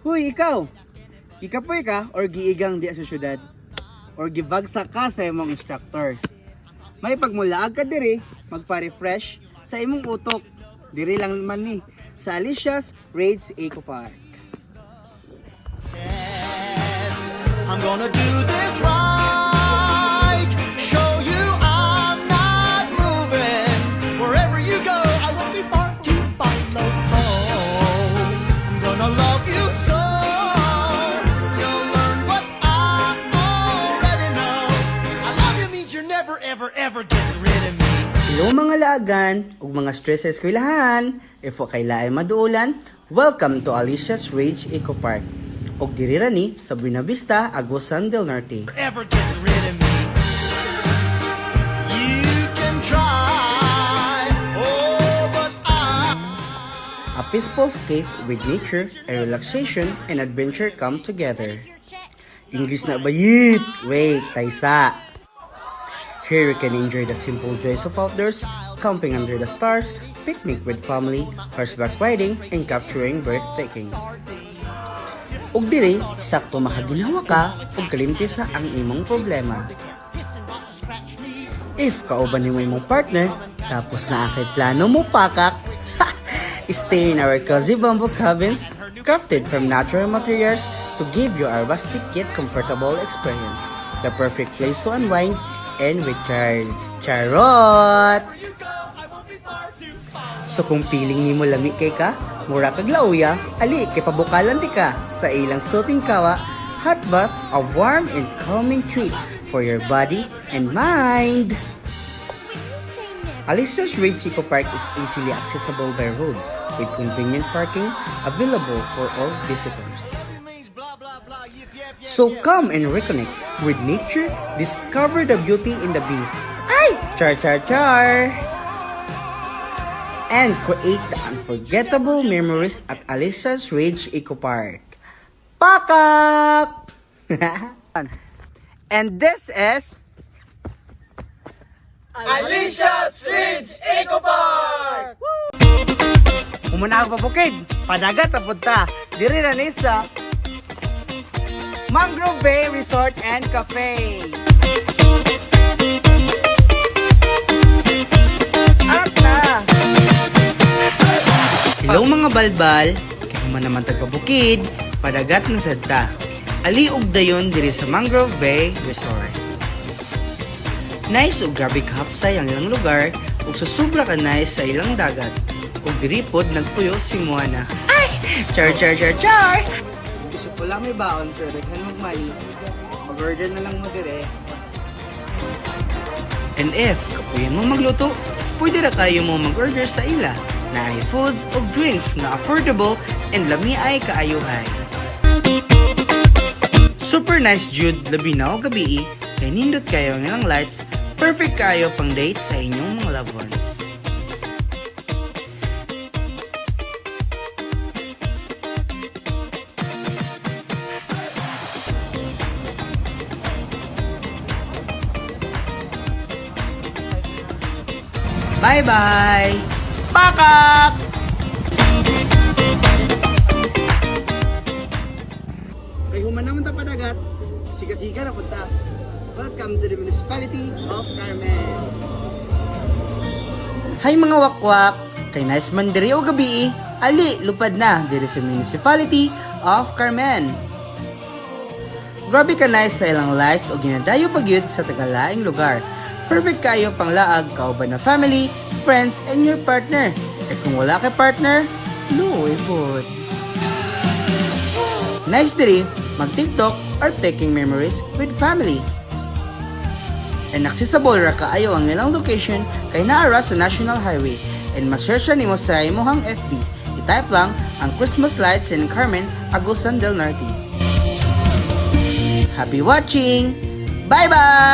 Huy, ikaw! Ikapoy ka or giigang di sa syudad? Or gibagsa ka sa imong instructor? May pagmulaag ka diri, magpa-refresh sa imong utok. Diri lang man ni, sa Alicia's Rage Eco Park. I'm gonna do this right. Show you I'm not moving. Wherever you go, I won't be far to follow home. I'm gonna love you so. You'll learn what I already know. I love you means you're never, ever, ever getting rid of me. Hello mga laagan ug mga stress sa eskwelahan. If o kay laay maduulan, welcome to Alicia's Rage Eco Park. Og diri ra ni sa Buena Vista, Agusan del Norte. Ever getting rid of me. You can try. Oh, but A peaceful escape with nature and relaxation and adventure come together. English na bayit! Wait, taysa! Here you can enjoy the simple joys of outdoors, camping under the stars, picnic with family, horseback riding, and capturing breathtaking. Ug diri, sakto makaginawa ka ug kalimti sa ang imong problema. If kauban nimo imong partner, tapos na akay plano mo pakak, stay in our cozy bamboo cabins, crafted from natural materials to give you a rustic yet comfortable experience. The perfect place to unwind and recharge. Charot! So kung piling nimo lami kay ka, mura kag lauya, ali kay pabukalan di ka sa ilang soothing kawa, hot bath, a warm and calming treat for your body and mind. Alicia's Rage Eco Park is easily accessible by road with convenient parking available for all visitors. So come and reconnect with nature, discover the beauty in the beast. Ay! Char char char! And create the unforgettable memories at Alicia's Rage Eco Park. Pakak! And this is Alicia's Rage Eco Park! Umuna pa bukid, padagat apunta. Diri na ni sa Mangrove Bay Resort and Cafe. Arap na! Hello mga balbal, kaya man naman tagpabukid, padagat na sadta. Ali ug dayon diri sa Mangrove Bay Resort. Nice ug grabe kahapsay ang ilang lugar ug susubra ka nice sa ilang dagat. Ug diri pod nagpuyo si Moana. Ay! Char char char char! Gusto ko lang may baon pero daghan magmali. Mag-order na lang mo dire. And if kapuyan mo magluto, pwede ra kayo mo mag-order sa ila na ay foods o drinks na affordable and lami ay kaayuhay. Super nice Jude, labi na o gabi, kay nindot kayo ng ilang lights, perfect kayo pang date sa inyong mga loved ones. Bye-bye! Pakak! Kay human naman ta padagat, siga-siga na punta. Welcome to the Municipality of Carmen. Hi mga wakwak! Kay nice man diri o gabi, ali lupad na diri sa Municipality of Carmen. Grabe ka nice sa ilang lights o ginadayo pagyud sa tagalaing lugar. Perfect kayo pang laag, kauban na family, friends, and your partner. If kung wala kay partner, no, ibod. Nice diri, mag-TikTok or taking memories with family. And accessible ra kaayo ang ilang location kay naara sa National Highway. And ma-search nimo sa imong FB. I-type lang ang Christmas lights in Carmen, Agusan del Norte. Happy watching! Bye-bye!